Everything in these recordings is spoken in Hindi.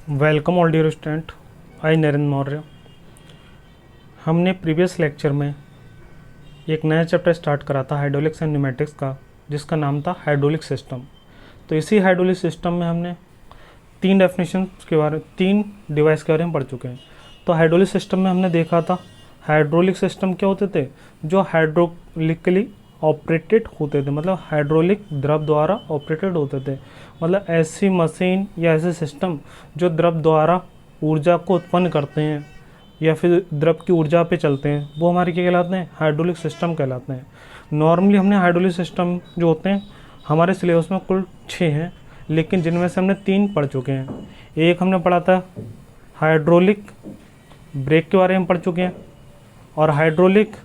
Welcome all dear student. I Narendra Maurya. हमने प्रीवियस लेक्चर में एक नया चैप्टर स्टार्ट करा था हाइड्रोलिक्स एंड न्यूमेटिक्स का, जिसका नाम था हाइड्रोलिक सिस्टम। तो इसी हाइड्रोलिक सिस्टम में हमने तीन डिवाइस के बारे में पढ़ चुके हैं। तो हाइड्रोलिक सिस्टम में हमने देखा था हाइड्रोलिक सिस्टम क्या होते थे, जो हाइड्रोलिकली ऑपरेटेड होते थे, मतलब हाइड्रोलिक द्रव द्वारा ऑपरेटेड होते थे। मतलब ऐसी मशीन या ऐसे सिस्टम जो द्रव द्वारा ऊर्जा को उत्पन्न करते हैं या फिर द्रव की ऊर्जा पे चलते हैं, वो हमारे क्या कहलाते हैं, हाइड्रोलिक सिस्टम कहलाते हैं। नॉर्मली हमने हाइड्रोलिक सिस्टम जो होते हैं हमारे सिलेबस में कुल 6 हैं, लेकिन जिनमें से हमने 3 पढ़ चुके हैं। एक हमने पढ़ा था हाइड्रोलिक ब्रेक के बारे में पढ़ चुके हैं, और हाइड्रोलिक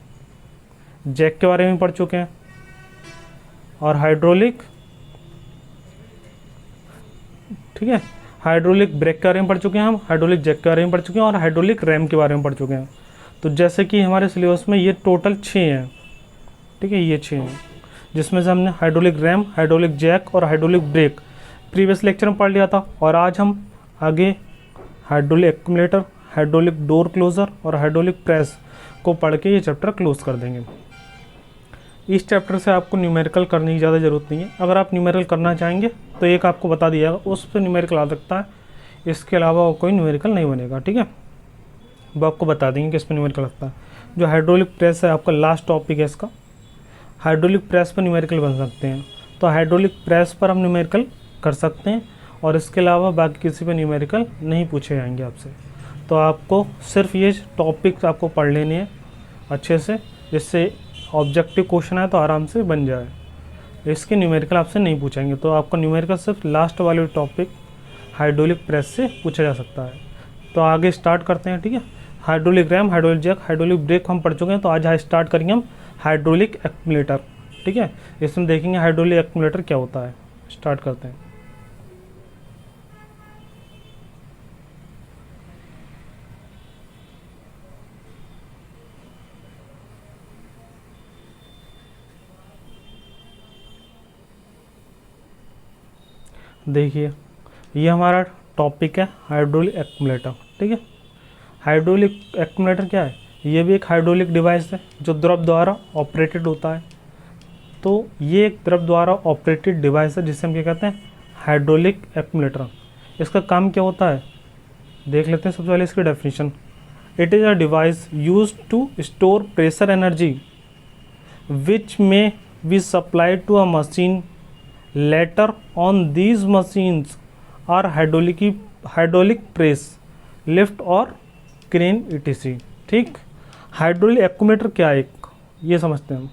जैक के बारे में पढ़ चुके हैं, और हाइड्रोलिक हाइड्रोलिक ब्रेक के बारे में पढ़ चुके हैं, हम हाइड्रोलिक जैक के बारे में पढ़ चुके हैं, और हाइड्रोलिक रैम के बारे में पढ़ चुके हैं। तो जैसे कि हमारे सिलेबस में ये टोटल 6 हैं, ठीक है, ये 6 हैं, जिसमें से हमने हाइड्रोलिक रैम, हाइड्रोलिक जैक और हाइड्रोलिक ब्रेक प्रीवियस लेक्चर में पढ़ लिया था। और आज हम आगे hydraulic accumulator, hydraulic door closer और हाइड्रोलिक प्रेस को पढ़ के ये चैप्टर क्लोज कर देंगे। इस चैप्टर से आपको न्यूमेरिकल करने की ज़्यादा ज़रूरत नहीं है। अगर आप न्यूमेरिकल करना चाहेंगे तो एक आपको बता दिया जाएगा, उस पर न्यूमेरिकल आ सकता है, इसके अलावा कोई न्यूमेरिकल नहीं बनेगा, ठीक है। वो आपको बता देंगे कि इस पर न्यूमेरिकल लगता है। जो हाइड्रोलिक प्रेस है आपका लास्ट टॉपिक है इसका। हाइड्रोलिक प्रेस पर न्यूमेरिकल बन सकते हैं, तो हाइड्रोलिक प्रेस पर हम न्यूमेरिकल कर सकते हैं, और इसके अलावा बाकी किसी पर न्यूमेरिकल नहीं पूछे जाएंगे आपसे। तो आपको सिर्फ ये टॉपिक आपको पढ़ लेने हैं अच्छे से, जिससे ऑब्जेक्टिव क्वेश्चन है तो आराम से बन जाए। इसके न्यूमेरिकल आपसे नहीं पूछेंगे, तो आपका न्यूमेरिकल सिर्फ लास्ट वाले टॉपिक हाइड्रोलिक प्रेस से पूछा जा सकता है। तो आगे स्टार्ट करते हैं, ठीक है। Hydraulic ram, hydraulic jack, hydraulic brake हम पढ़ चुके हैं, तो आज स्टार्ट करेंगे हम हाइड्रोलिक एक्यूमुलेटर, ठीक है। इसमें देखेंगे हाइड्रोलिक एक्यूमुलेटर क्या होता है। स्टार्ट करते हैं। देखिए, ये हमारा टॉपिक है हाइड्रोलिक एक्यूमुलेटर, ठीक है। हाइड्रोलिक एक्यूमुलेटर क्या है, ये भी एक हाइड्रोलिक डिवाइस है जो द्रव द्वारा ऑपरेटेड होता है। तो ये एक द्रव द्वारा ऑपरेटेड डिवाइस है जिसे हम क्या कहते हैं, हाइड्रोलिक एक्यूमुलेटर। इसका काम क्या होता है देख लेते हैं। सबसे पहले इसकी definition, it is a device use to store pressure energy which may be supplied to a machine. Later on these machines are hydraulic press, lift और crane etc. ठीक। हाइड्रोलिक एक्यूमुलेटर क्या है, एक ये समझते हैं हम।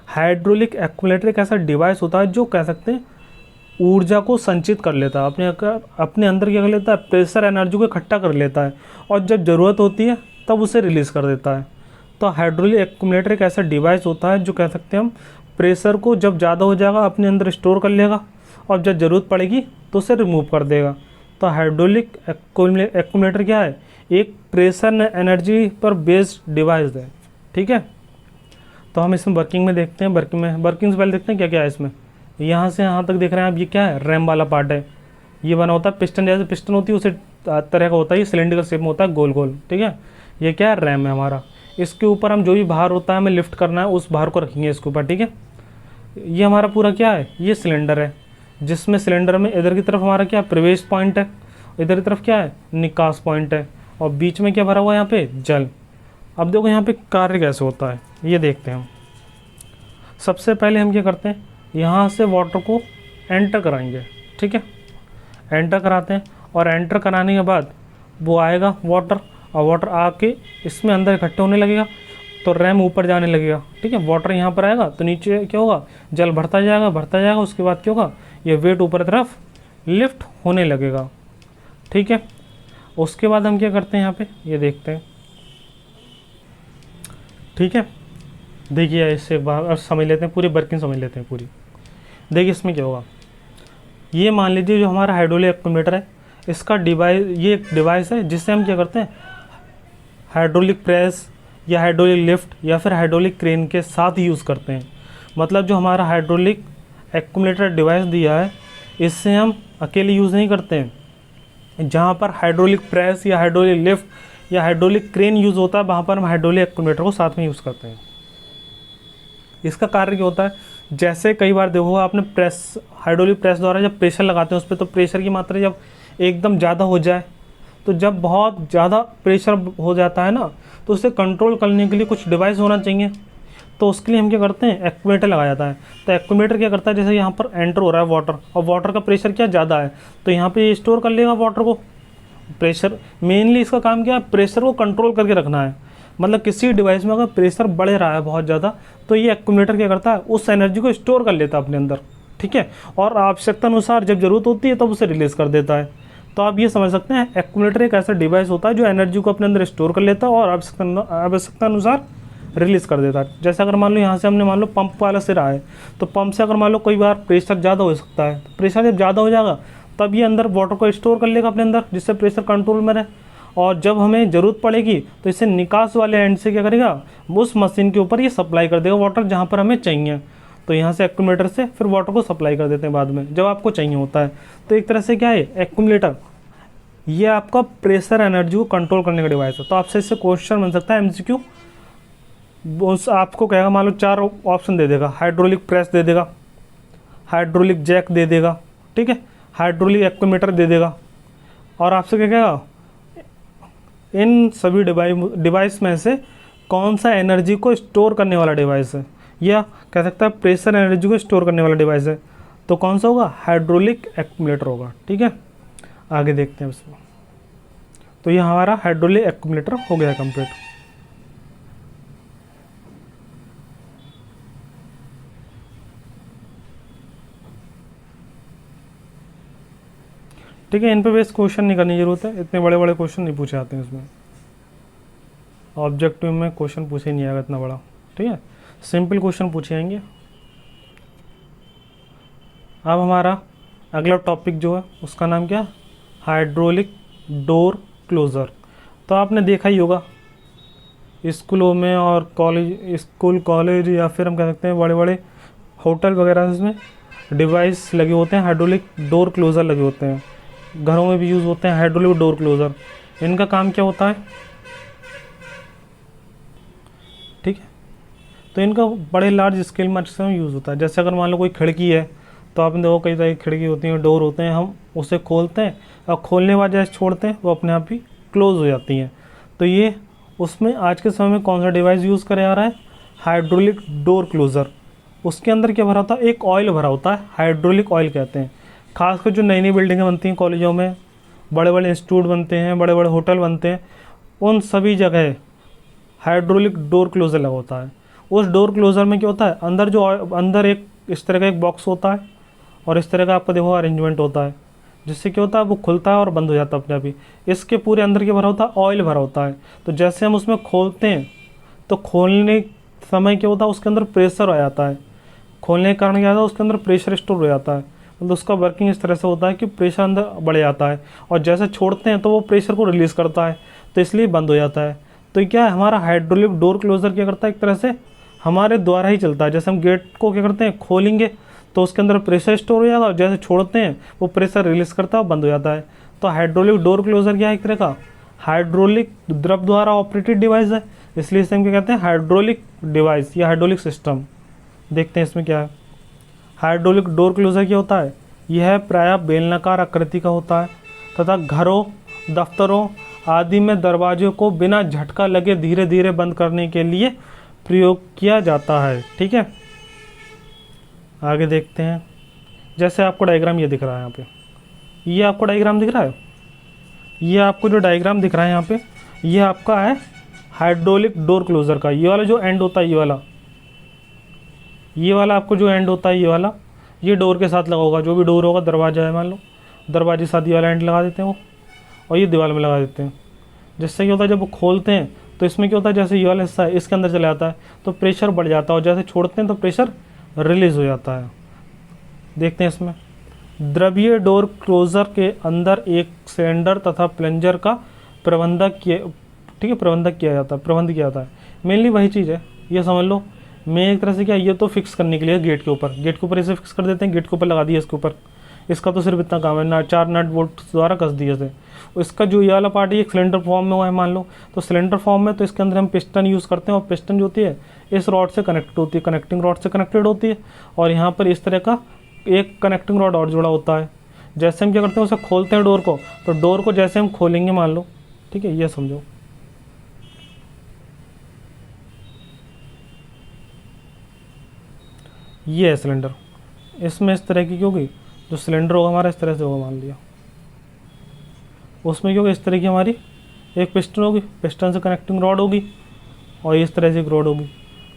हाइड्रोलिक एक्यूमुलेटर एक ऐसा डिवाइस होता है जो कह सकते हैं ऊर्जा को संचित कर लेता है, अपने अंदर क्या कर लेता है, प्रेशर एनर्जी को इकट्ठा कर लेता है, और जब ज़रूरत होती है तब उसे रिलीज़ कर देता है। तो हाइड्रोलिक एक्यूमुलेटर एक ऐसा डिवाइस होता है जो कह सकते हैं हम प्रेशर को जब ज़्यादा हो जाएगा अपने अंदर स्टोर कर लेगा, और जब ज़रूरत पड़ेगी तो उसे रिमूव कर देगा। तो हाइड्रोलिक एक्यूमुलेटर क्या है, एक प्रेशर एनर्जी पर बेस्ड डिवाइस है, ठीक है। तो हम इसमें वर्किंग में देखते हैं। वर्किंग से पहले देखते हैं क्या क्या है इसमें। यहाँ से यहाँ तक देख रहे हैं आप, ये क्या है, रैम वाला पार्ट है। ये बना होता है पिस्टन, जैसे पिस्टन होती है उसी तरह का होता है, ये सिलेंडर शेप में होता है, गोल गोल, ठीक है। ये क्या है, रैम है हमारा। इसके ऊपर हम जो भी भार होता है हमें लिफ्ट करना है, उस भार को रखेंगे इसके ऊपर, ठीक है। ये हमारा पूरा क्या है, ये सिलेंडर है, जिसमें सिलेंडर में इधर की तरफ हमारा क्या प्रवेश पॉइंट है, इधर की तरफ क्या है, निकास पॉइंट है, और बीच में क्या भरा हुआ है, यहाँ पे जल। अब देखो यहाँ पे कार्य कैसे होता है, ये देखते हैं हम। सबसे पहले हम क्या करते हैं, यहाँ से वाटर को एंटर कराएंगे, ठीक है। एंटर कराते हैं, और एंटर कराने के बाद वो आएगा वाटर, और वाटर आके इसमें अंदर इकट्ठे होने लगेगा, तो रैम ऊपर जाने लगेगा, ठीक है। वाटर यहाँ पर आएगा तो नीचे क्या होगा, जल बढ़ता जाएगा। उसके बाद क्या होगा, ये वेट ऊपर तरफ लिफ्ट होने लगेगा, ठीक है। उसके बाद हम क्या करते हैं, यहाँ पे ये देखते हैं, ठीक है। देखिए इससे बाहर समझ लेते हैं, पूरी वर्किंग समझ लेते हैं पूरी। देखिए इसमें क्या होगा, ये मान लीजिए जो हमारा हाइड्रोलिक एक्यूमुलेटर है, इसका डिवाइस, ये एक डिवाइस है जिससे हम क्या करते हैं, हाइड्रोलिक प्रेस या हाइड्रोलिक लिफ्ट या फिर हाइड्रोलिक क्रेन के साथ यूज़ करते हैं। मतलब जो हमारा हाइड्रोलिक एक्यूमुलेटर डिवाइस दिया है, इससे हम अकेले यूज़ नहीं करते हैं, जहाँ पर हाइड्रोलिक प्रेस या हाइड्रोलिक लिफ्ट या हाइड्रोलिक क्रेन यूज़ होता है, वहाँ पर हम हाइड्रोलिक एक्यूमुलेटर को साथ में यूज़ करते हैं। इसका कार्य क्या होता है, जैसे कई बार देखो आपने प्रेस, हाइड्रोलिक प्रेस द्वारा जब प्रेशर लगाते हैं उस पर, तो प्रेशर की मात्रा जब एकदम ज़्यादा हो जाए, तो जब बहुत ज़्यादा प्रेशर हो जाता है ना, तो उसे कंट्रोल करने के लिए कुछ डिवाइस होना चाहिए। तो उसके लिए हम क्या करते हैं, एक्यूमुलेटर लगाया जाता है। तो एक्यूमुलेटर क्या करता है, जैसे यहाँ पर एंटर हो रहा है वाटर, और वाटर का प्रेशर क्या ज़्यादा है, तो यहाँ पे ये स्टोर कर लेगा वाटर को। प्रेशर मेनली इसका काम क्या है, प्रेशर को कंट्रोल करके रखना है। मतलब किसी डिवाइस में अगर प्रेशर बढ़ रहा है बहुत ज़्यादा, तो ये एक्यूमुलेटर क्या करता है, उस एनर्जी को स्टोर कर लेता है अपने अंदर, ठीक है, और आवश्यकता अनुसार जब ज़रूरत होती है तब उसे रिलीज़ कर देता है। तो आप ये समझ सकते हैं, एक्यूमुलेटर एक ऐसा डिवाइस होता है जो एनर्जी को अपने अंदर स्टोर कर लेता है और आवश्यकता अनुसार रिलीज़ कर देता है। जैसे अगर मान लो यहाँ से हमने मान लो पंप वाला सिरा है, तो पंप से अगर मान लो कई बार प्रेशर ज़्यादा हो सकता है, तो प्रेशर जब ज़्यादा हो जाएगा तब ये अंदर वाटर को स्टोर कर लेगा अपने अंदर, जिससे प्रेशर कंट्रोल में रहे। और जब हमें ज़रूरत पड़ेगी तो इसे निकास वाले एंड से क्या करेगा, उस मशीन के ऊपर ये सप्लाई कर देगा वाटर जहाँ पर हमें चाहिए। तो यहाँ से एक्यूमुलेटर से फिर वाटर को सप्लाई कर देते हैं बाद में जब आपको चाहिए होता है। तो एक तरह से क्या है, एक्यूमुलेटर ये आपका प्रेशर एनर्जी को कंट्रोल करने का डिवाइस है। तो आपसे इससे क्वेश्चन बन सकता है एमसीक्यू, उस आपको कहेगा, मान लो 4 ऑप्शन दे देगा, हाइड्रोलिक प्रेस दे देगा, हाइड्रोलिक जैक दे देगा, ठीक है, हाइड्रोलिक एक्यूमुलेटर दे देगा, और आपसे क्या कहेगा, इन सभी डिवाइस में से कौन सा एनर्जी को स्टोर करने वाला डिवाइस है, या कह सकता है प्रेशर एनर्जी को स्टोर करने वाला डिवाइस है। तो कौन सा होगा, हाइड्रोलिक एक्यूमुलेटर होगा, ठीक है। आगे देखते हैं इसमें। तो ये हमारा हाइड्रोलिक एक्यूमुलेटर हो गया कंप्लीट। ठीक है, इन पे बेस क्वेश्चन नहीं करने की जरूरत है, इतने बड़े बड़े क्वेश्चन नहीं पूछे जाते हैं इसमें, ऑब्जेक्टिव में क्वेश्चन पूछे नहीं आएगा इतना बड़ा, ठीक है, सिंपल क्वेश्चन पूछे जाएंगे। अब हमारा अगला टॉपिक जो है उसका नाम क्या, हाइड्रोलिक डोर क्लोज़र। तो आपने देखा ही होगा स्कूलों में और स्कूल कॉलेज या फिर हम कह सकते हैं बड़े बड़े होटल वगैरह, इसमें डिवाइस लगे होते हैं, हाइड्रोलिक डोर क्लोज़र लगे होते हैं। घरों में भी यूज़ होते हैं हाइड्रोलिक डोर क्लोज़र। इनका काम क्या होता है, ठीक है, तो इनका बड़े लार्ज स्केल में यूज़ होता है। जैसे अगर मान लो कोई खिड़की है, तो आपने देखो कई तरह की खिड़की होती हैं, डोर होते हैं, हम उसे खोलते हैं और खोलने के बाद जैसे छोड़ते हैं वो अपने आप ही क्लोज़ हो जाती हैं। तो ये उसमें आज के समय में कौन सा डिवाइस यूज़ करे जा रहा है, हाइड्रोलिक डोर क्लोज़र। उसके अंदर क्या भरा होता है, एक ऑयल भरा होता है, हाइड्रोलिक ऑयल कहते हैं। खासकर जो नई नई बिल्डिंगें बनती हैं कॉलेजों में, बड़े बड़े इंस्टीट्यूट बनते हैं, बड़े बड़े होटल बनते हैं, उन सभी जगह हाइड्रोलिक डोर क्लोज़र लगा होता है। उस डोर क्लोज़र में क्या होता है, अंदर एक इस तरह का एक बॉक्स होता है और इस तरह का आपका देखो अरेंजमेंट होता है, जिससे क्या होता है वो खुलता है और बंद हो जाता है अपने आप ही। इसके पूरे अंदर क्या भरा होता है, ऑयल भरा होता है। तो जैसे हम उसमें खोलते हैं तो खोलने समय क्या होता है, उसके अंदर प्रेशर आ जाता है। खोलने के कारण क्या होता है, उसके अंदर प्रेशर स्टोर हो जाता है। मतलब उसका वर्किंग इस तरह से होता है कि प्रेशर अंदर बढ़ जाता है और जैसे छोड़ते हैं तो वो प्रेशर को रिलीज़ करता है, तो इसलिए बंद हो जाता है। तो क्या है, हमारा हाइड्रोलिक डोर क्लोज़र क्या करता है, एक तरह से हमारे द्वारा ही चलता है। जैसे हम गेट को क्या करते हैं, खोलेंगे तो उसके अंदर प्रेशर स्टोर हो जाता है और जैसे छोड़ते हैं वो प्रेशर रिलीज़ करता है और बंद हो जाता है। तो हाइड्रोलिक डोर क्लोज़र क्या है, एक तरह का हाइड्रोलिक द्रव द्वारा ऑपरेटेड डिवाइस है, इसलिए इसे हम क्या कहते हैं, हाइड्रोलिक डिवाइस या हाइड्रोलिक सिस्टम। देखते हैं इसमें क्या है। हाइड्रोलिक डोर क्लोज़र क्या होता है, यह प्रायः बेलनाकार आकृति का होता है तथा घरों, दफ्तरों आदि में दरवाजों को बिना झटका लगे धीरे धीरे बंद करने के लिए प्रयोग किया जाता है, ठीक है। आगे देखते हैं। जैसे आपको डायग्राम ये दिख रहा है यहाँ पे, ये आपको डायग्राम दिख रहा है, ये आपको जो डायग्राम दिख रहा है यहाँ पे, ये आपका है हाइड्रोलिक डोर क्लोज़र का। ये वाला जो एंड होता है, ये वाला आपको जो एंड होता है, ये वाला, ये डोर के साथ लगा होगा। जो भी डोर होगा, दरवाजा है मान लो, दरवाजे के साथ ये वाला एंड लगा देते हैं वो, और ये दीवार में लगा देते हैं। जिससे क्या होता है, जब वो खोलते हैं तो इसमें क्या होता है, जैसे ये वाला हिस्सा है इसके अंदर चला जाता है तो प्रेशर बढ़ जाता है और जैसे छोड़ते हैं तो प्रेशर रिलीज़ हो जाता है। देखते हैं इसमें, द्रवीय डोर क्लोज़र के अंदर एक सिलेंडर तथा प्लंजर का प्रबंध किया जाता है। मेनली वही चीज़ है, ये समझ लो। मैं एक तरह से क्या, ये तो फिक्स करने के लिए गेट के ऊपर इसे फिक्स कर देते हैं, गेट के ऊपर लगा दिया इसके ऊपर, इसका तो सिर्फ इतना काम है ना, 4 नट बोल्ट द्वारा कस दिए थे। इसका जो ये वाला पार्ट है एक सिलेंडर फॉर्म में हुआ है मान लो, तो सिलेंडर फॉर्म में तो इसके अंदर हम पिस्टन यूज़ करते हैं और पिस्टन जो होती है इस रॉड से कनेक्ट होती है, कनेक्टिंग रॉड से कनेक्टेड होती है। और यहाँ पर इस तरह का एक कनेक्टिंग रॉड और जुड़ा होता है। जैसे हम क्या करते हैं उसे खोलते हैं डोर को, तो डोर को जैसे हम खोलेंगे मान लो, ठीक है, ये समझो ये है सिलेंडर, इसमें इस तरह की क्योंकि जो सिलेंडर होगा हमारा इस तरह से होगा मान लिया, उसमें क्योंकि इस तरह की हमारी एक पिस्टन होगी, पिस्टन से कनेक्टिंग रॉड होगी और इस तरह से एक रॉड होगी।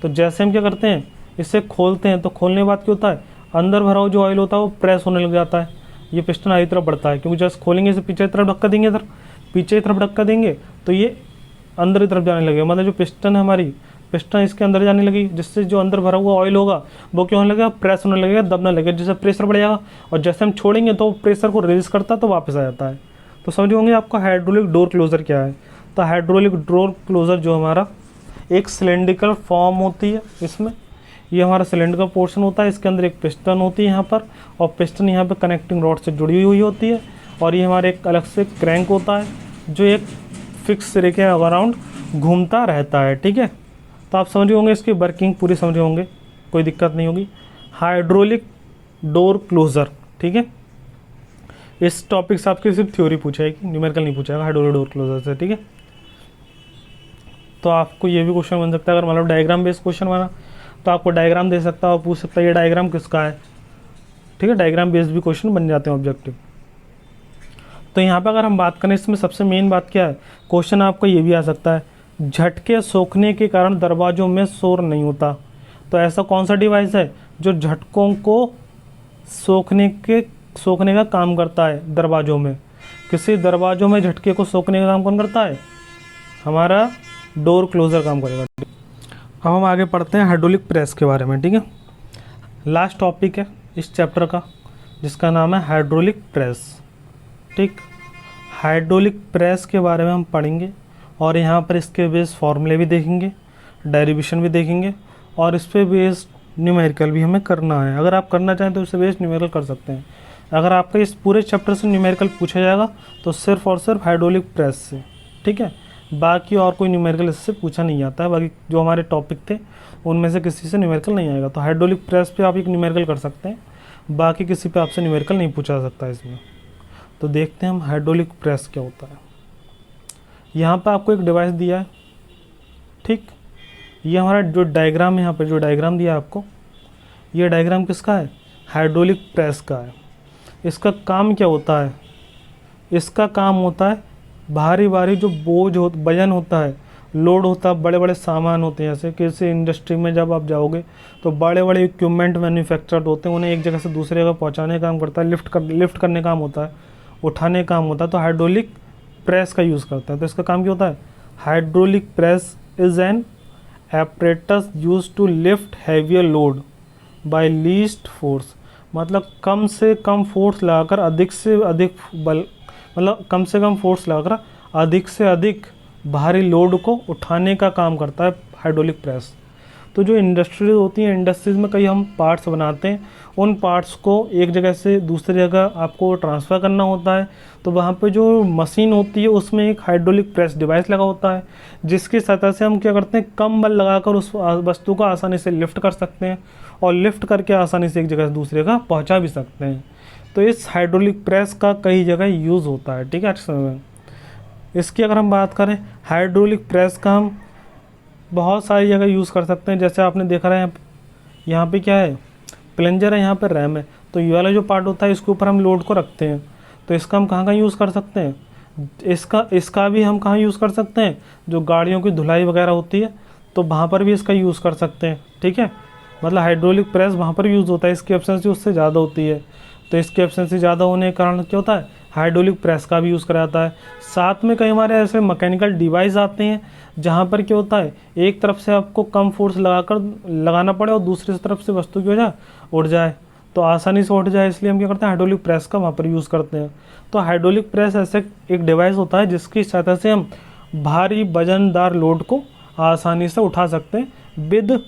तो जैसे हम क्या करते हैं इसे खोलते हैं, तो खोलने के बाद क्या होता है अंदर भरा हुआ जो ऑयल होता है वो प्रेस होने लग जाता है, ये पिस्टन आगे तरफ बढ़ता है, क्योंकि जैसे खोलेंगे इसे पीछे की तरफ धक्का देंगे, इधर पीछे की तरफ धक्का देंगे तो ये अंदर की तरफ जाने लगेगा, मतलब जो पिस्टन है हमारी पिस्टन इसके अंदर जाने लगी, जिससे जो अंदर भरा हुआ ऑयल होगा वो क्या होने लगेगा, प्रेस होने लगेगा, दबने लगेगा, जिससे प्रेशर बढ़ जाएगा और जैसे हम छोड़ेंगे तो प्रेशर को रिलीज करता है तो वापस आ जाता है। तो समझ होंगे आपका हाइड्रोलिक डोर क्लोजर क्या है। तो हाइड्रोलिक डोर क्लोजर जो हमारा एक सिलेंड्रिकल फॉर्म होती है, इसमें ये हमारा सिलेंडर का पोर्शन होता है, इसके अंदर एक पिस्टन होती है यहाँ पर, और पिस्टन यहाँ पे कनेक्टिंग रॉड से जुड़ी हुई होती है, और ये हमारे एक अलग से क्रैंक होता है जो एक फिक्स सिरे के अराउंड घूमता रहता है। ठीक है, तो आप समझे होंगे, इसकी वर्किंग पूरी समझे होंगे, कोई दिक्कत नहीं होगी। हाइड्रोलिक डोर क्लोजर, ठीक है, इस टॉपिक से आपकी सिर्फ थ्योरी पूछाएगी, न्यूमेरिकल नहीं पूछाएगा हाइड्रोलिक डोर क्लोजर से। ठीक है, तो आपको ये भी क्वेश्चन बन सकता है, अगर मतलब डायग्राम बेस्ड क्वेश्चन बना तो आपको डायग्राम दे सकता है और पूछ सकता है ये डायग्राम किसका है। ठीक है, डायग्राम बेस्ड भी क्वेश्चन बन जाते हैं ऑब्जेक्टिव। तो यहाँ पे अगर हम बात करें इसमें सबसे मेन बात क्या है, क्वेश्चन आपको ये भी आ सकता है, झटके सोखने के कारण दरवाज़ों में शोर नहीं होता। तो ऐसा कौन सा डिवाइस है जो झटकों को सोखने का काम करता है दरवाज़ों में, किसी दरवाज़ों में झटके को सोखने का काम कौन करता है, हमारा डोर क्लोजर काम करेगा। अब हम आगे पढ़ते हैं हाइड्रोलिक प्रेस के बारे में। ठीक है, लास्ट टॉपिक है इस चैप्टर का जिसका नाम है हाइड्रोलिक प्रेस। ठीक, हाइड्रोलिक प्रेस के बारे में हम पढ़ेंगे और यहाँ पर इसके बेस फॉर्मूले भी देखेंगे, डेरिवेशन भी देखेंगे और इस पर बेस न्यूमेरिकल भी हमें करना है। अगर आप करना चाहें तो इससे बेस न्यूमेरिकल कर सकते हैं। अगर आपका इस पूरे चैप्टर से न्यूमेरिकल पूछा जाएगा तो सिर्फ और सिर्फ हाइड्रोलिक प्रेस से। ठीक है, बाकी और कोई न्यूमेरिकल इससे पूछा नहीं जाता है, बाकी जो हमारे टॉपिक थे उनमें से किसी से न्यूमेरिकल नहीं आएगा। तो हाइड्रोलिक प्रेस पे आप एक न्यूमेरिकल कर सकते हैं, बाकी किसी पे आपसे न्यूमेरिकल नहीं पूछा जा सकता इसमें। तो देखते हैं हम हाइड्रोलिक प्रेस क्या होता है। यहाँ पर आपको एक डिवाइस दिया है, ठीक, ये हमारा जो डायग्राम है, यहाँ पर जो डायग्राम दिया है आपको, ये डायग्राम किसका है, हाइड्रोलिक प्रेस का है। इसका काम क्या होता है, इसका काम होता है भारी भारी जो वजन होता है, लोड होता है, बड़े बड़े सामान होते हैं, जैसे किसी इंडस्ट्री में जब आप जाओगे तो बड़े बड़े इक्विपमेंट मैन्युफैक्चर्ड होते हैं, उन्हें एक जगह से दूसरी जगह पहुंचाने का काम करता है, लिफ्ट करने का काम होता है, उठाने का काम होता है, तो हाइड्रोलिक प्रेस का यूज़ करता है। तो इसका काम क्या होता है, hydraulic press is an apparatus use to lift heavier load by least force, मतलब कम से कम फोर्स लगाकर अधिक से अधिक बल, मतलब कम से कम फोर्स लगाकर अधिक से अधिक भारी लोड को उठाने का काम करता है हाइड्रोलिक प्रेस। तो जो इंडस्ट्रीज होती हैं, इंडस्ट्रीज में कई हम पार्ट्स बनाते हैं, उन पार्ट्स को एक जगह से दूसरी जगह आपको ट्रांसफ़र करना होता है, तो वहाँ पे जो मशीन होती है उसमें एक हाइड्रोलिक प्रेस डिवाइस लगा होता है, जिसकी सतह से हम क्या करते हैं, कम बल लगाकर उस वस्तु को आसानी से लिफ्ट कर सकते हैं और लिफ्ट करके आसानी से एक जगह से दूसरी जगह पहुँचा भी सकते हैं। तो इस हाइड्रोलिक प्रेस का कई जगह यूज़ होता है। ठीक है, इसकी अगर हम बात करें, हाइड्रोलिक प्रेस का हम बहुत सारी जगह यूज़ कर सकते हैं। जैसे आपने देखा रहा है यहाँ पे क्या है, प्लंजर है, यहाँ पर रैम है, तो ये वाला जो पार्ट होता है इसके ऊपर हम लोड को रखते हैं, तो इसका हम कहाँ यूज़ कर सकते हैं, इसका भी हम कहाँ यूज़ कर सकते हैं, जो गाड़ियों की धुलाई वगैरह होती है तो वहाँ पर भी इसका यूज़ कर सकते हैं। ठीक है, मतलब हाइड्रोलिक प्रेस वहाँ पर यूज़ होता है, इसकी एफिशिएंसी उससे ज़्यादा होती है, तो इसकी एफिशिएंसी ज़्यादा होने के कारण क्या होता है, हाइड्रोलिक प्रेस का भी यूज़ करा जाता है। साथ में कई हमारे ऐसे मैकेनिकल डिवाइस आते हैं जहाँ पर क्या होता है, एक तरफ से आपको कम फोर्स लगाना पड़े और दूसरी तरफ से वस्तु की वजह उड़ जाए, तो आसानी से उठ जाए, इसलिए हम क्या करते हैं, हाइड्रोलिक प्रेस का वहाँ पर यूज़ करते हैं। तो हाइड्रोलिक प्रेस ऐसे एक डिवाइस होता है जिसकी सहायता से हम भारी वजनदार लोड को आसानी से उठा सकते हैं with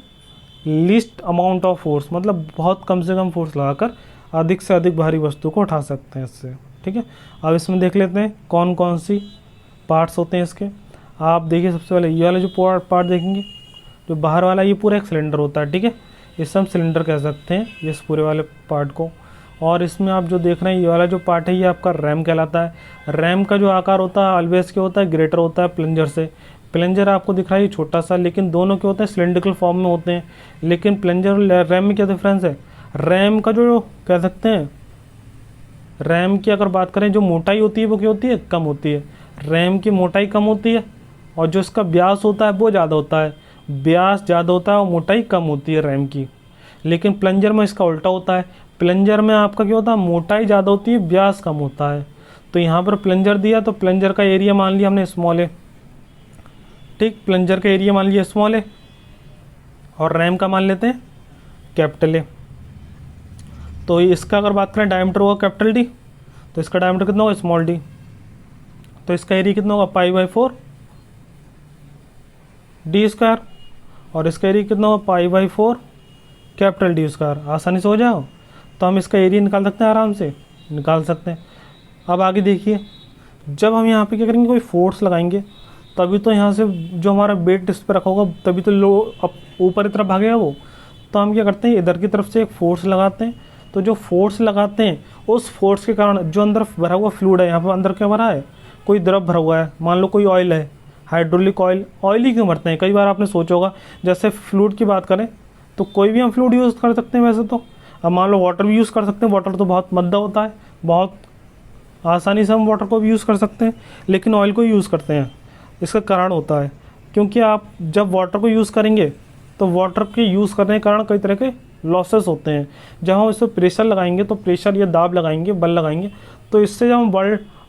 least amount of force, मतलब बहुत कम से कम फोर्स लगाकर अधिक से अधिक भारी वस्तु को उठा सकते हैं इससे। ठीक है, अब इसमें देख लेते हैं कौन कौन सी पार्ट्स होते हैं इसके। आप देखिए सबसे पहले ये वाला जो पार्ट देखेंगे, जो बाहर वाला, ये पूरा एक सिलेंडर होता है। ठीक है, इसे हम सिलेंडर कह सकते हैं इस पूरे वाले पार्ट को। और इसमें आप जो देख रहे हैं ये वाला जो पार्ट है ये आपका रैम कहलाता है। रैम का जो आकार होता है ऑलवेज क्या होता है, ग्रेटर होता है प्लंजर से। प्लंजर आपको दिख रहा है ये छोटा सा, लेकिन दोनों क्या होते हैं, सिलेंड्रिकल फॉर्म में होते हैं। लेकिन प्लंजर और रैम में क्या डिफरेंस है, रैम का जो कह सकते हैं, रैम की अगर बात करें जो मोटाई होती है वो क्या होती है, कम होती है। रैम की मोटाई कम होती है और जो इसका व्यास होता है वो ज़्यादा होता है। व्यास ज़्यादा होता है और मोटाई कम होती है रैम की। लेकिन प्लंजर में इसका उल्टा होता है। प्लंजर में आपका क्या होता है, मोटाई ज़्यादा होती है, व्यास कम होता है। तो यहाँ पर प्लंजर दिया तो प्लंजर का एरिया मान लिया हमने स्मॉल है। ठीक, प्लंजर का एरिया मान लिया स्मॉल है और रैम का मान लेते हैं कैपिटल है। तो इसका अगर बात करें डायमीटर होगा कैपिटल डी, तो इसका डायमीटर कितना होगा, स्मॉल डी। तो इसका एरिया कितना होगा, π/4 डी स्क्वायर। और इसका एरिया कितना होगा, π/4 कैपिटल डी स्क्वायर। आसानी से हो जाओ, तो हम इसका एरिया निकाल सकते हैं, आराम से निकाल सकते हैं। अब आगे देखिए, जब हम यहाँ पे क्या करेंगे, कोई फोर्स लगाएंगे तभी तो यहाँ से जो हमारा वेट इस पर रखा होगा तभी तो लो अब ऊपर की तरफ भागेगा वो। तो हम क्या करते हैं, इधर की तरफ से एक फोर्स लगाते हैं। तो जो फोर्स लगाते हैं उस फोर्स के कारण जो अंदर भरा हुआ फ्लूइड है, यहाँ पर अंदर क्या भरा है, कोई द्रव भरा हुआ है, मान लो कोई ऑयल है, हाइड्रोलिक ऑयल। ऑयल ही क्यों भरते हैं, कई बार आपने सोचा होगा। जैसे फ्लूइड की बात करें तो कोई भी हम फ्लूइड यूज़ कर सकते हैं वैसे तो। अब मान लो वाटर भी यूज़ कर सकते हैं, वाटर तो बहुत मद्दा होता है, बहुत आसानी से हम वाटर को भी यूज़ कर सकते हैं, लेकिन ऑयल को यूज़ करते हैं। इसका कारण होता है क्योंकि आप जब वाटर को यूज़ करेंगे तो वाटर के यूज़ करने के कारण कई तरह के लॉसेस होते हैं। जब हम इस पर प्रेशर लगाएंगे, तो प्रेशर या दाब लगाएंगे, बल लगाएंगे, तो इससे जब हम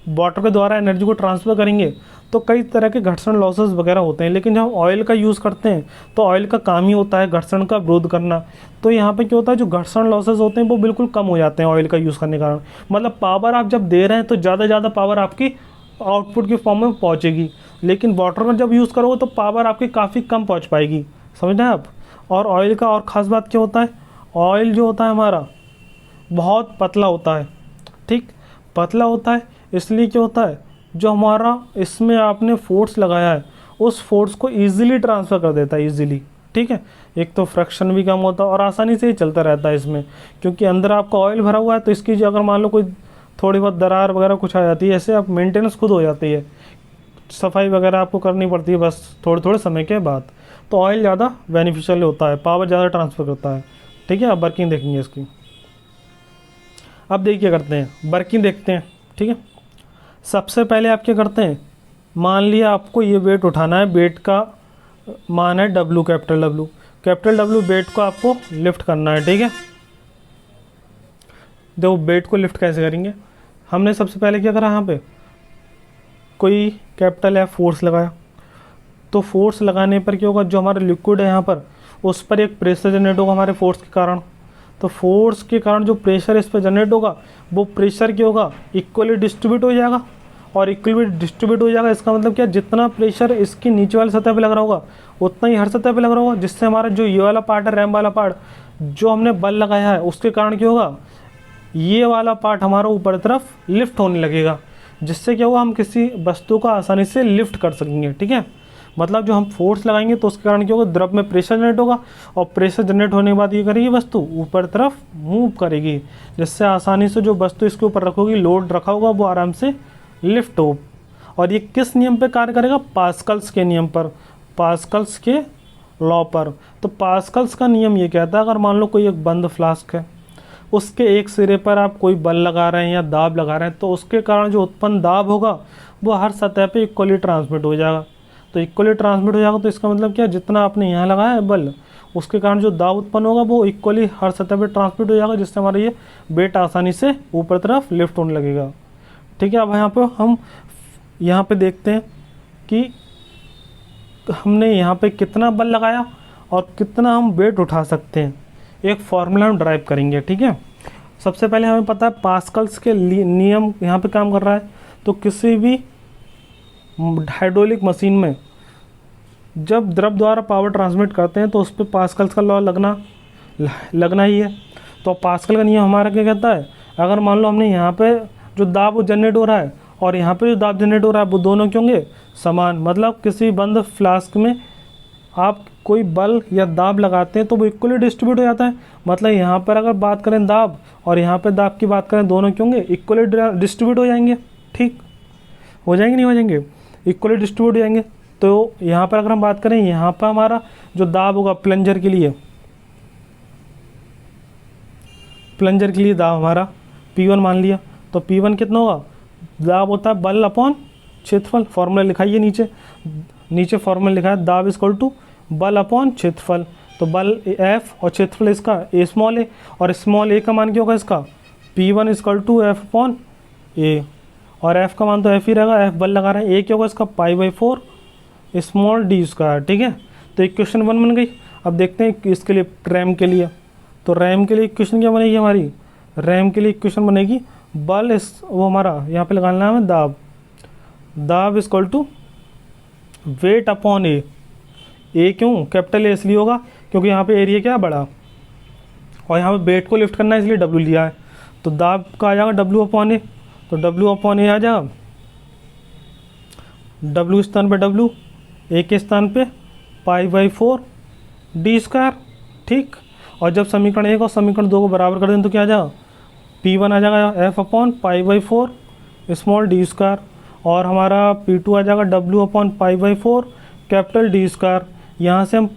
वाटर के द्वारा एनर्जी को ट्रांसफ़र करेंगे तो कई तरह के घर्षण लॉसेस वगैरह होते हैं। लेकिन जब हम ऑयल का यूज़ करते हैं तो ऑयल का काम ही होता है घर्षण का विरोध करना। तो यहाँ पे क्या होता है, जो घर्षण लॉसेस होते हैं वो बिल्कुल कम हो जाते हैं ऑयल का यूज़ करने के कारण। मतलब पावर आप जब दे रहे हैं तो ज़्यादा पावर आपकी आउटपुट के फॉर्म में पहुँचेगी, लेकिन वाटर में जब यूज़ करोगे तो पावर आपकी काफ़ी कम पहुँच पाएगी। समझ रहे हैं आप। और ऑयल का और ख़ास बात क्या होता है, ऑयल जो होता है हमारा बहुत पतला होता है। ठीक, पतला होता है इसलिए क्या होता है, जो हमारा इसमें आपने फोर्स लगाया है उस फोर्स को ईजिली ट्रांसफ़र कर देता है, ईजिली। ठीक है, एक तो फ्रिक्शन भी कम होता है और आसानी से ही चलता रहता है इसमें, क्योंकि अंदर आपका ऑयल भरा हुआ है। तो इसकी जो अगर मान लो कोई थोड़ी बहुत दरार वगैरह कुछ आ जाती है, ऐसे आप मेंटेनेंस खुद हो जाती है, सफाई वगैरह आपको करनी पड़ती है बस थोड़े समय के बाद। तो ऑयल ज़्यादा बेनिफिशियल होता है, पावर ज़्यादा ट्रांसफ़र करता है। ठीक है, अब वर्किंग देखेंगे इसकी। अब देखिए करते हैं वर्किंग देखते हैं। ठीक है, सबसे पहले आप क्या करते हैं, मान लिया आपको ये वेट उठाना है, वेट का मान है W, कैपिटल W वेट को आपको लिफ्ट करना है। ठीक है, देखो वेट को लिफ्ट कैसे करेंगे। हमने सबसे पहले क्या करा, यहाँ पे कोई कैपिटल है फोर्स लगाया। तो फोर्स लगाने पर क्या होगा, जो हमारा लिक्विड है यहाँ पर उस पर एक प्रेशर जनरेट होगा हमारे फोर्स के कारण। तो फोर्स के कारण जो प्रेशर इस पर जनरेट होगा वो प्रेशर क्या होगा, इक्वली डिस्ट्रीब्यूट हो जाएगा। और इक्वली डिस्ट्रीब्यूट हो जाएगा इसका मतलब क्या, जितना प्रेशर इसकी नीचे वाली सतह पे लग रहा होगा उतना ही हर सतह पे लग रहा होगा, जिससे हमारा जो ये वाला पार्ट है, रैम वाला पार्ट, जो हमने बल लगाया है उसके कारण क्या होगा, ये वाला पार्ट हमारा ऊपर तरफ लिफ्ट होने लगेगा, जिससे क्या होगा, हम किसी वस्तु को आसानी से लिफ्ट कर सकेंगे। ठीक है, मतलब जो हम फोर्स लगाएंगे तो उसके कारण क्या होगा, द्रव में प्रेशर जनरेट होगा और प्रेशर जनरेट होने के बाद ये करेगी वस्तु ऊपर तरफ मूव करेगी, जिससे आसानी से जो वस्तु इसके ऊपर रखोगी, लोड रखा होगा, वो आराम से लिफ्ट हो। और ये किस नियम पे कार्य करेगा, पास्कल्स के नियम पर, पास्कल्स के लॉ पर। तो पास्कल्स का नियम ये कहता है, अगर मान लो कोई एक बंद फ्लास्क है, उसके एक सिरे पर आप कोई बल लगा रहे हैं या दाब लगा रहे हैं, तो उसके कारण जो उत्पन्न दाब होगा वो हर सतह पे इक्वली ट्रांसमिट हो जाएगा। तो इक्वली ट्रांसमिट हो जाएगा तो इसका मतलब क्या, जितना आपने यहाँ लगाया है बल, उसके कारण जो दाब उत्पन्न होगा वो इक्वली हर सतह पे ट्रांसमिट हो जाएगा, जिससे हमारा ये वेट आसानी से ऊपर तरफ लिफ्ट होने लगेगा। ठीक है, अब यहाँ पे हम यहाँ पे देखते हैं कि हमने यहाँ पे कितना बल लगाया और कितना हम वेट उठा सकते हैं। एक फॉर्मूला हम ड्राइव करेंगे। ठीक है, सबसे पहले हमें पता है पास्कल्स के नियम यहाँ पे काम कर रहा है। तो किसी भी हाइड्रोलिक मशीन में जब द्रव द्वारा पावर ट्रांसमिट करते हैं तो उस पर पास्कल्स का लॉ लगना ही है। तो पास्कल का नियम हमारा क्या कहता है, अगर मान लो हमने यहाँ पे जो दाब वो जनरेट हो रहा है और यहाँ पे जो दाब जनरेट हो रहा है वो दोनों क्या होंगे, समान। मतलब किसी बंद फ्लास्क में आप कोई बल या दाब लगाते हैं तो वो इक्वली डिस्ट्रीब्यूट हो जाता है। मतलब यहाँ पर अगर बात करें दाब और यहाँ पे दाब की बात करें, दोनों क्या होंगे, इक्वली डिस्ट्रीब्यूट हो जाएंगे। ठीक हो जाएंगे, नहीं हो जाएंगे, इक्वली डिस्ट्रीब्यूट हो जाएंगे। तो यहाँ पर अगर हम बात करें, यहाँ पर हमारा जो दाब होगा प्लंजर के लिए, प्लंजर के लिए दाब हमारा P1 मान लिया, तो P1 कितना होगा, दाब होता है बल अपॉन क्षेत्रफल। फॉर्मूला लिखाइए नीचे, नीचे फॉर्मूला लिखा है दाब इक्वल टू बल अपॉन क्षेत्रफल। तो बल F और क्षेत्रफल इसका ए स्मॉल ए, और स्मॉल ए का मान क्या होगा इसका, P1 equal to F upon A, और F का मान तो F ही रहेगा, F बल लगा रहे हैं, ए क्या होगा इसका π/4 स्मॉल डी स्क्वायर। ठीक है, तो इक्वेशन 1 बन गई। अब देखते हैं इसके लिए रैम के लिए, तो रैम के लिए इक्वेशन क्या बनेगी हमारी, रैम के लिए इक्वेशन बनेगी बल इस वो हमारा यहाँ पे लगाना है दाब, दाब इक्वल टू वेट अपॉन ए। ए क्यों, कैपिटल ए इसलिए होगा क्योंकि यहाँ पे एरिया क्या है, बड़ा, और यहाँ पे वेट को लिफ्ट करना है इसलिए डब्ल्यू लिया है। तो दाब का आ जाएगा डब्ल्यू अपॉन ए, तो डब्ल्यू अपॉन ए आ जाएगा, डब्ल्यू स्थान पे डब्ल्यू, ए के स्थान पे π/4 डी स्क्वायर। ठीक, और जब समीकरण 1 और समीकरण 2 को बराबर कर दें तो क्या आ जाएगा, P1 आ जाएगा F upon π/4 small D square, और हमारा P2 आ जाएगा W upon π/4 capital D square. यहाँ से हम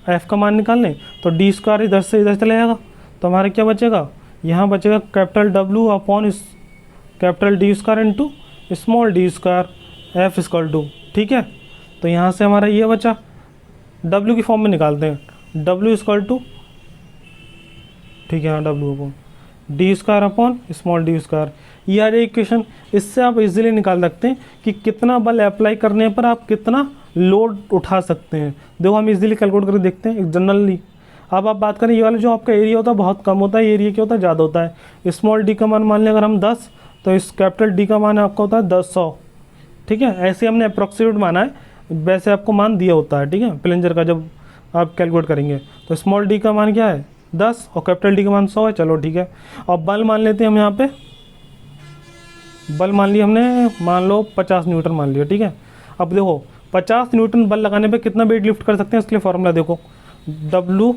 F का मान निकाल लें तो डी स्क्वायर इधर से इधर चला जाएगा, तो हमारा क्या बचेगा, यहाँ बचेगा capital W upon capital D square into small D square F equal to. ठीक है, तो यहाँ से हमारा ये बचा, W की फॉर्म में निकालते हैं, W इक्वल टू, ठीक है, हाँ W upon D square upon small D square. ये आ जाए इक्वेशन। इससे आप इजीली निकाल सकते हैं कि कितना बल अप्लाई करने पर आप कितना लोड उठा सकते हैं। देखो हम इजीली कैलकुलेट करके देखते हैं जनरली। अब आप बात करें, ये वाला जो आपका एरिया होता है बहुत कम होता है, एरिया क्या होता है, ज़्यादा होता है। स्मॉल डी का मान मान लें अगर हम 10, तो इस कैपिटल डी का मान आपका होता है 10 ठीक है, ऐसे हमने अप्रॉक्सीमेट माना है, वैसे आपको मान दिया होता है। ठीक है, प्लेंजर का जब आप कैलकुलेट करेंगे तो स्मॉल डी का मान क्या है 10 और कैपिटल डी का मान 100 है। चलो ठीक है, और बल मान लेते हैं हम यहाँ पे, बल मान लिया हमने, मान लो 50 न्यूटन मान लिया। ठीक है, अब देखो 50 न्यूटन बल लगाने पे कितना वेट लिफ्ट कर सकते हैं, इसके लिए फॉर्मूला देखो, W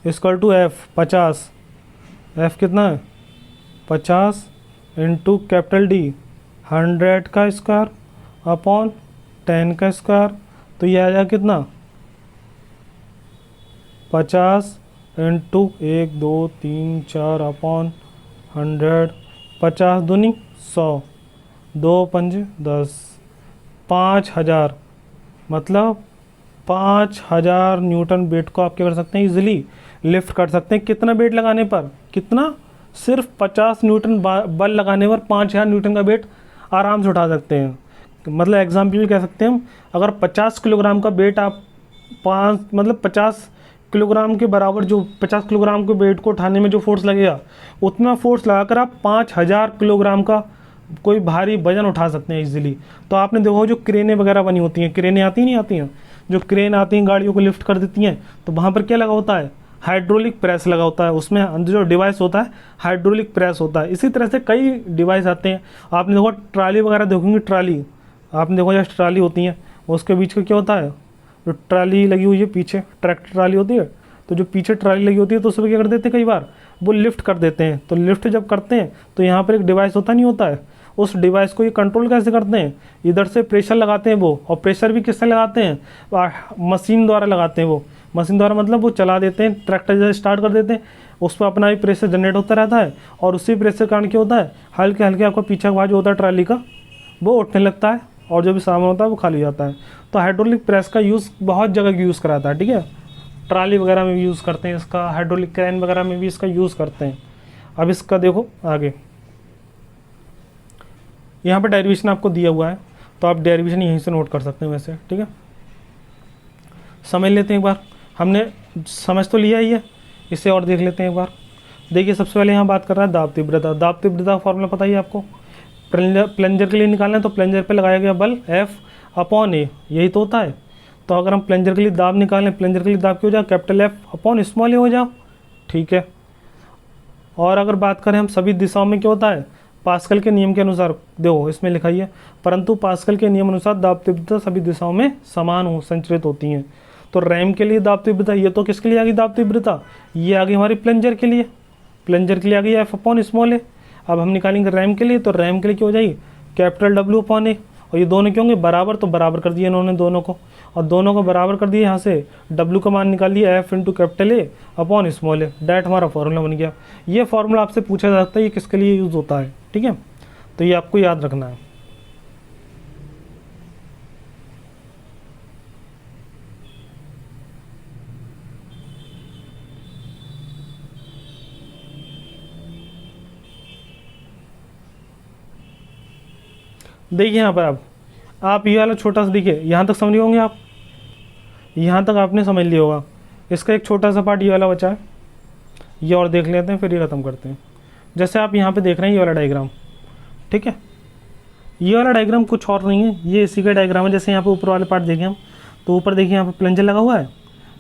equal to F 50, F कितना है 50 इंटू कैपिटल D 100 का स्क्वायर अपॉन 10 का स्क्वायर, तो ये आ जाएगा कितना 50 इंटू 1 2 3 4 अपॉन 100, 50 दूनी 100, 2 पंजे 10, 5000, मतलब 5000 न्यूटन वेट को आप क्या कर सकते हैं, इजीली लिफ्ट कर सकते हैं। कितना वेट लगाने पर, कितना, सिर्फ 50 न्यूटन बल लगाने पर 5000 न्यूटन का वेट आराम से उठा सकते हैं। मतलब एग्जाम्पल कह सकते हैं हम, अगर 50 किलोग्राम का वेट आप 50 किलोग्राम के बराबर, जो 50 किलोग्राम के वेट को उठाने में जो फोर्स लगेगा, उतना फोर्स लगाकर आप 5000 किलोग्राम का कोई भारी वजन उठा सकते हैं इजीली। तो आपने देखो जो क्रेनें वगैरह बनी होती हैं, क्रेनें आती नहीं आती हैं, जो क्रेन आती हैं गाड़ियों को लिफ्ट कर देती हैं, तो वहाँ पर क्या लगा होता है, हाइड्रोलिक प्रेस लगा होता है, उसमें अंदर जो डिवाइस होता है हाइड्रोलिक प्रेस होता है। इसी तरह से कई डिवाइस आते हैं। आपने देखो ट्राली वगैरह देखोगे, ट्राली आपने देखो जैसे ट्राली होती हैं, उसके बीच का क्या होता है, जो ट्राली लगी हुई है पीछे, ट्रैक्टर ट्राली होती है, तो जो पीछे ट्राली लगी होती है तो उसमें क्या कर देते हैं, कई बार वो लिफ्ट कर देते हैं। तो लिफ्ट जब करते हैं तो यहाँ पर एक डिवाइस होता नहीं होता है, उस डिवाइस को ये कंट्रोल कैसे करते हैं, इधर से प्रेशर लगाते हैं वो, और प्रेशर भी किससे लगाते हैं, मशीन द्वारा लगाते हैं। वो मशीन द्वारा मतलब वो चला देते हैं, ट्रैक्टर जैसे स्टार्ट कर देते हैं, उस पर अपना भी प्रेशर जनरेट होता रहता है, और उसी प्रेशर के कारण क्या होता है, हल्के हल्के आपका पीछे का भाग जो होता है ट्राली का वो उठने लगता है, और जो भी सामान होता है वो खाली हो जाता है। तो हाइड्रोलिक प्रेस का यूज़ बहुत जगह यूज़ कराता है। ठीक है, ट्राली वगैरह में भी यूज़ करते हैं इसका, हाइड्रोलिक क्रेन वगैरह में भी इसका यूज़ करते हैं। अब इसका देखो आगे, यहाँ पर डेरिवेशन आपको दिया हुआ है, तो आप डेरिवेशन यहीं से नोट कर सकते हैं वैसे। ठीक है, समझ लेते हैं एक बार, हमने समझ तो लिया ही है, इसे और देख लेते हैं एक बार। देखिए सबसे पहले यहाँ बात कर रहा है दाब तीव्रता। दाब तीव्रता का फॉर्मूला पता ही है आपको, प्लंजर के लिए निकालना है तो प्लंजर पे लगाया गया बल F अपॉन ए, यही तो होता है। तो अगर हम प्लंजर के लिए दाब निकालें, प्लंजर के लिए दाब क्या हो जाए, कैपिटल F अपॉन स्मॉल ए हो जाओ। ठीक है, और अगर बात करें हम सभी दिशाओं में क्या होता है, पास्कल के नियम के अनुसार, देखो इसमें लिखा ही है, परंतु पास्कल के नियम अनुसार दाब तीव्रता सभी दिशाओं में समान हो संचरित होती हैं। तो रैम के लिए दाब तीव्रता, ये तो किसके लिए आ गई दाब तीव्रता, ये आ गई हमारी प्लंजर के लिए, प्लंजर के लिए आ गई एफ अपॉन स्मॉल ए। अब हम निकालेंगे रैम के लिए, तो रैम के लिए क्या हो जाएगी कैपिटल डब्ल्यू अपॉन ए, और ये दोनों क्या होंगे बराबर, तो बराबर कर दिए इन्होंने दोनों को, और दोनों को बराबर कर दिए, यहाँ से डब्ल्यू का मान निकाल लिया F into capital A upon small A, that हमारा फॉर्मूला बन गया। ये फॉर्मूला आपसे पूछा जा सकता है ये किसके लिए यूज़ होता है, ठीक है, तो ये आपको याद रखना है। देखिए यहाँ पर आप ये वाला छोटा सा देखिए, यहाँ तक समझ गए होंगे आप, यहाँ तक आपने समझ लिया होगा। इसका एक छोटा सा पार्ट ये वाला बचा है, ये और देख लेते हैं फिर ये ख़त्म करते हैं। जैसे आप यहाँ पे देख रहे हैं ये वाला डायग्राम, ठीक है, ये वाला डायग्राम कुछ और नहीं है, ये इसी का डायग्राम है। जैसे यहाँ पे ऊपर वाले पार्ट देखें हम, तो ऊपर देखिए यहाँ पे प्लंजर लगा हुआ है,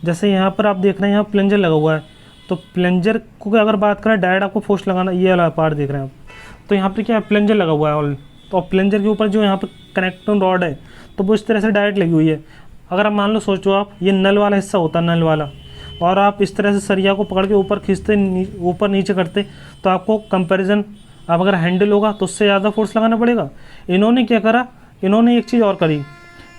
जैसे यहाँ पर आप देख रहे हैं यहाँ प्लंजर लगा हुआ है, तो प्लंजर को अगर बात करें डायरेक्ट आपको फोर्स लगाना, ये वाला पार्ट देख रहे हैं आप, तो यहाँ पर क्या है प्लंजर लगा हुआ है ऑल, तो प्लंजर के ऊपर जो यहाँ पर कनेक्टिंग रॉड है तो वो इस तरह से डायरेक्ट लगी हुई है। अगर आप मान लो सोचो आप, ये नल वाला हिस्सा होता है नल वाला, और आप इस तरह से सरिया को पकड़ के ऊपर खींचते ऊपर नीचे करते, तो आपको कंपैरिजन, आप अगर हैंडल होगा तो उससे ज़्यादा फोर्स लगाना पड़ेगा। इन्होंने क्या करा, इन्होंने एक चीज़ और करी,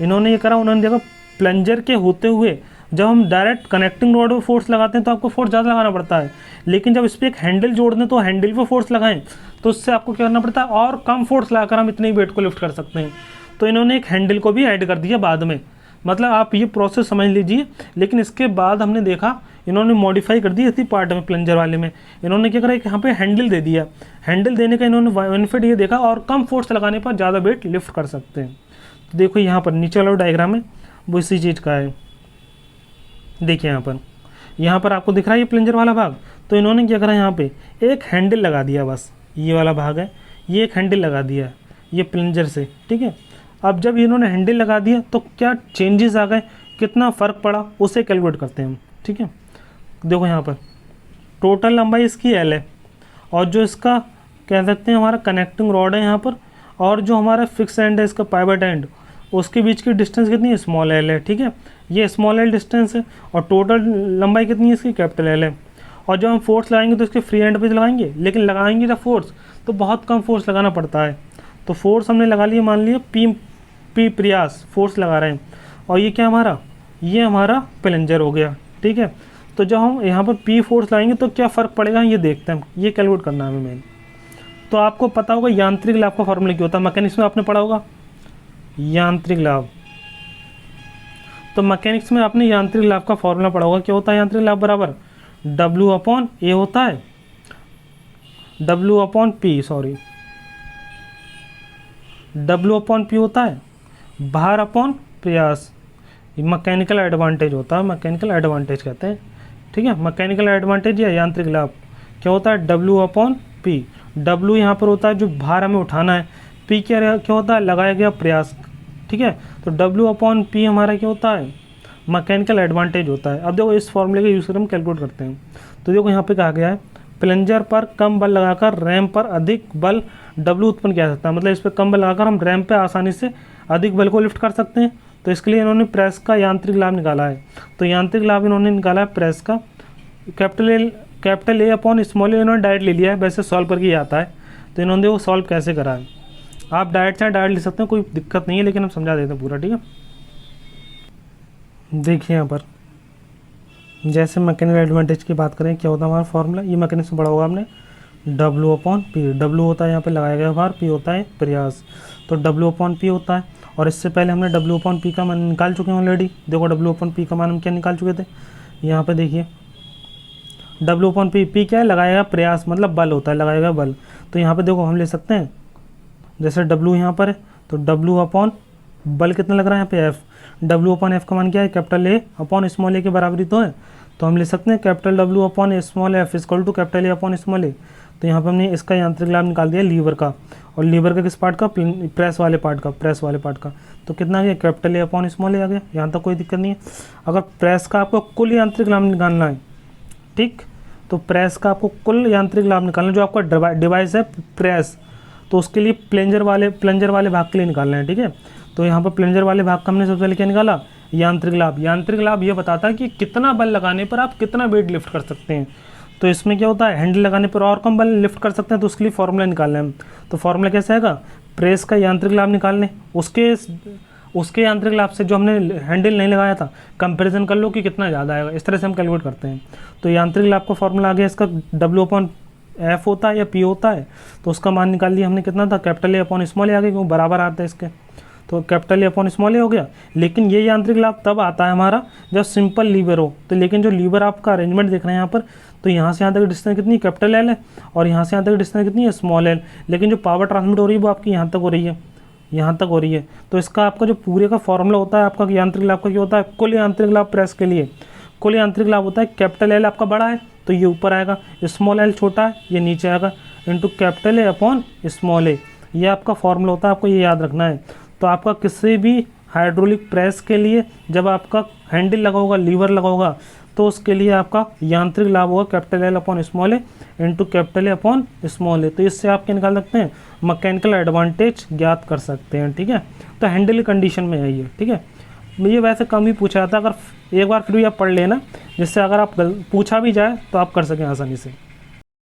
इन्होंने ये करा, उन्होंने देखा प्लंजर के होते हुए जब हम डायरेक्ट कनेक्टिंग रॉड पर फोर्स लगाते हैं तो आपको फोर्स ज़्यादा लगाना पड़ता है, लेकिन जब इस पर एक हैंडल जोड़ दें तो हैंडल पर फोर्स लगाएं तो उससे आपको क्या करना पड़ता है, और कम फोर्स लगाकर हम इतने वेट को लिफ्ट कर सकते हैं। तो इन्होंने एक हैंडल को भी ऐड कर दिया बाद में, मतलब आप ये प्रोसेस समझ लीजिए। लेकिन इसके बाद हमने देखा इन्होंने मॉडिफाई कर दी इसी पार्ट में, प्लंजर वाले में इन्होंने क्या करा, एक यहाँ पे हैंडल दे दिया। हैंडल देने का इन्होंने बेनिफिट ये देखा, और कम फोर्स लगाने पर ज़्यादा वेट लिफ्ट कर सकते हैं। तो देखो यहाँ पर नीचे वाला डायग्राम है वो इसी चीज़ का है। देखिए यहाँ पर आपको दिख रहा है ये प्लंजर वाला भाग, तो इन्होंने क्या करा, यहाँ पे एक हैंडल लगा दिया, बस ये वाला भाग है, ये एक हैंडल लगा दिया ये प्लंजर से, ठीक है। अब जब इन्होंने हैंडल लगा दिया तो क्या चेंजेस आ गए, कितना फ़र्क पड़ा, उसे कैलकुलेट करते हैं हम, ठीक है। देखो यहाँ पर टोटल लंबाई इसकी एल है, और जो इसका कह सकते हैं हमारा कनेक्टिंग रॉड है यहाँ पर, और जो हमारा फिक्स एंड है इसका पाइवट एंड, उसके बीच की डिस्टेंस कितनी है, स्मॉल एल है, ठीक है, ये स्मॉल एल डिस्टेंस है, और टोटल लंबाई कितनी है इसकी, कैपिटल एल है। और जब हम फोर्स लगाएंगे तो इसके फ्री एंड पे लगाएंगे, लेकिन लगाएंगे जब फोर्स तो बहुत कम फोर्स लगाना पड़ता है। तो फोर्स हमने लगा लिया, मान लिया पी प्रयास फोर्स लगा रहे हैं, और ये क्या हमारा, ये हमारा प्लंजर हो गया, ठीक है। तो जब हम यहाँ पर पी फोर्स लगाएंगे तो क्या फ़र्क पड़ेगा ये देखते हैं, ये कैलकुलेट करना है हमें मेन। तो आपको पता होगा यांत्रिक लाभ का फॉर्मूला क्या होता है, मैकेनिक्स में आपने पढ़ा होगा यांत्रिक लाभ। तो मैकेनिक्स में आपने यांत्रिक लाभ का फॉर्मूला पढ़ा होगा, क्या होता है यांत्रिक लाभ बराबर W अपॉन ए होता है, W upon P, sorry W upon P होता है भार अपॉन प्रयास, मैकेनिकल एडवांटेज होता है, मैकेनिकल एडवांटेज कहते हैं, ठीक है। मैकेनिकल एडवांटेज या यांत्रिक लाभ क्या होता है, W अपॉन पी। W यहाँ पर होता है जो भार हमें उठाना है, P क्या होता है, लगाया गया प्रयास, ठीक है। तो W अपॉन पी हमारा क्या होता है, मैकेनिकल एडवांटेज होता है। अब देखो इस फॉर्मूले का यूज़ कर हम कैलकुलेट करते हैं। तो देखो यहाँ पे कहा गया है प्लंजर पर कम बल लगाकर रैम पर अधिक बल W उत्पन्न किया जा सकता है, मतलब इस पर कम बल लगाकर हम रैम पे आसानी से अधिक बल को लिफ्ट कर सकते हैं। तो इसके लिए इन्होंने प्रेस का यांत्रिक लाभ निकाला है। तो यांत्रिक लाभ इन्होंने निकाला है प्रेस का, कैपिटल ए अपॉन स्मॉल ए इन्होंने डायरेक्ट ले लिया है, वैसे सॉल्व करके ये आता है। तो इन्होंने देखो सॉल्व कैसे करा है, आप डायरेक्ट चाहे डायरेक्ट ले सकते हैं, कोई दिक्कत नहीं है, लेकिन हम समझा देते हैं पूरा, ठीक है। देखिए यहाँ पर जैसे मैकेनिकल एडवांटेज की बात करें, क्या होता है हमारा फॉर्मूला, ये मैकेनिक्स में पढ़ा होगा आपने, W अपॉन पी। W होता है यहाँ पे लगाया गया भार, P होता है प्रयास, तो W अपॉन पी होता है। और इससे पहले हमने W अपॉन पी का मान निकाल चुके हैं ऑलरेडी। देखो W अपॉन पी का मान हम क्या निकाल चुके थे, यहाँ पे देखिए W अपॉन पी क्या है, लगाया गया प्रयास, मतलब बल होता है, लगाया गया बल। तो यहाँ पे देखो हम ले सकते हैं, जैसे W यहाँ पर है तो W अपॉन बल कितना लग रहा है यहाँ पे F, W अपॉन F का मान क्या है, capital A upon small A के बराबरी तो है। तो हम ले सकते हैं capital W upon small F equal to capital A upon small A. तो यहाँ पर हमने इसका यांत्रिक लाभ निकाल दिया लीवर का, और लीवर का किस पार्ट का, प्रेस वाले पार्ट का। तो कितना आ गया, कैपिटल ए अपॉन स्मॉल ए आ गया। यहाँ तक कोई दिक्कत नहीं है। अगर प्रेस का आपको कुल यांत्रिक लाभ निकालना है, ठीक, तो प्रेस का आपको कुल यांत्रिक लाभ निकालना है। जो आपका डिवाइस है प्रेस, तो उसके लिए प्लंजर वाले भाग के लिए निकालना है, ठीक है। तो यहाँ पर प्लंजर वाले भाग का हमने सबसे पहले क्या निकाला, यांत्रिक लाभ। यांत्रिक लाभ ये बताता है कि कितना बल लगाने पर आप कितना वेट लिफ्ट कर सकते हैं। तो इसमें क्या होता है, हैंडल लगाने पर और कम बल लिफ्ट कर सकते हैं, तो उसके लिए फॉर्मूला निकालना है। तो फॉर्मूला कैसे आएगा, प्रेस का यांत्रिक लाभ निकालने, उसके यांत्रिक लाभ से जो हमने हैंडल नहीं लगाया था कंपैरिजन कर लो कि कितना ज़्यादा आएगा। इस तरह से हम कैलकुलेट करते हैं। तो यांत्रिक लाभ का फॉर्मूला आ गया, इसका W/F होता है या P होता है। तो उसका मान निकाल लिया हमने, कितना था, कैपिटल A/स्मॉल ए आ गया, क्योंकि बराबर आता है इसके। तो कैपिटल A/स्मॉल ए हो गया। लेकिन ये यांत्रिक लाभ तब आता है हमारा जब सिंपल लीवर हो। तो लेकिन जो लीवर आपका अरेंजमेंट देख रहे हैं यहाँ पर, तो यहाँ से यहाँ तक डिस्टेंस कितनी, कैपिटल L है, और यहाँ से यहाँ तक डिस्टेंस कितनी है, स्मॉल l। लेकिन जो पावर ट्रांसमिट हो रही है वो आपकी यहाँ तक हो रही है, यहाँ तक हो रही है। तो इसका आपका जो पूरे का फॉर्मूला होता है आपका यांत्रिक लाभ का क्या होता है, कुल यांत्रिक लाभ प्रेस के लिए कुल यांत्रिक लाभ होता है, कैपिटल L आपका बड़ा है तो ये ऊपर आएगा, स्मॉल l छोटा है ये नीचे आएगा, इंटू कैपिटल A/स्मॉल ए। ये आपका फॉर्मूला होता है, आपको ये याद रखना है। तो आपका किसी भी हाइड्रोलिक प्रेस के लिए जब आपका हैंडल लगा होगा, लीवर लगा होगा, तो उसके लिए आपका यांत्रिक लाभ होगा कैपिटल L/स्मॉल ए इंटू कैपिटल A/स्मॉल ए। तो इससे आप क्या निकाल सकते हैं, मैकेनिकल एडवांटेज ज्ञात कर सकते हैं, ठीक है। तो हैंडल कंडीशन में है ये, ठीक है। ये वैसे कम ही पूछा जाता है, अगर एक बार फिर भी आप पढ़ लेना, जिससे अगर आप पूछा भी जाए तो आप कर सकें आसानी से।